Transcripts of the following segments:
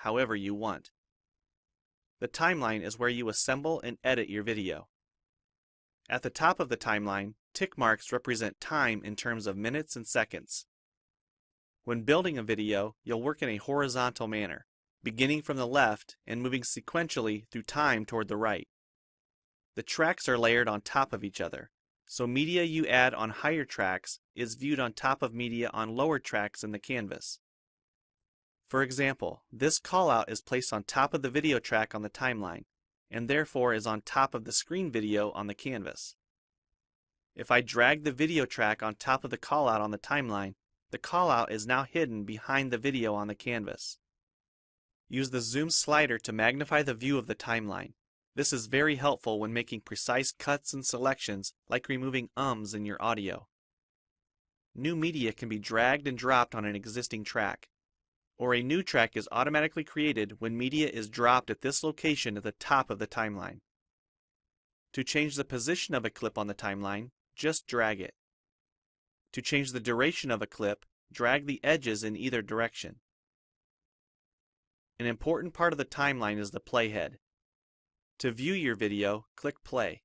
however you want. The timeline is where you assemble and edit your video. At the top of the timeline, tick marks represent time in terms of minutes and seconds. When building a video, you'll work in a horizontal manner, beginning from the left and moving sequentially through time toward the right. The tracks are layered on top of each other, so media you add on higher tracks is viewed on top of media on lower tracks in the canvas. For example, this callout is placed on top of the video track on the timeline, and therefore is on top of the screen video on the canvas. If I drag the video track on top of the callout on the timeline, the callout is now hidden behind the video on the canvas. Use the zoom slider to magnify the view of the timeline. This is very helpful when making precise cuts and selections, like removing ums in your audio. New media can be dragged and dropped on an existing track, or a new track is automatically created when media is dropped at this location at the top of the timeline. To change the position of a clip on the timeline, just drag it. To change the duration of a clip, drag the edges in either direction. An important part of the timeline is the playhead. To view your video, click play.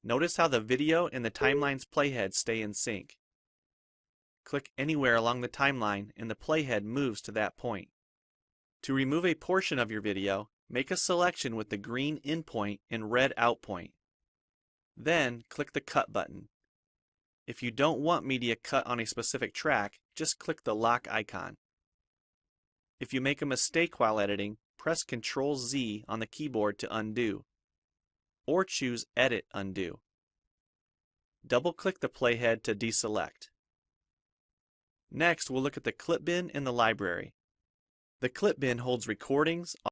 Notice how the video and the timeline's playhead stay in sync. Click anywhere along the timeline and the playhead moves to that point. To remove a portion of your video, make a selection with the green in point and red out point. Then click the cut button. If you don't want media cut on a specific track, just click the lock icon. If you make a mistake while editing, press Ctrl-Z on the keyboard to undo, or choose Edit Undo. Double-click the playhead to deselect. Next, we'll look at the clip bin in the library. The clip bin holds recordings,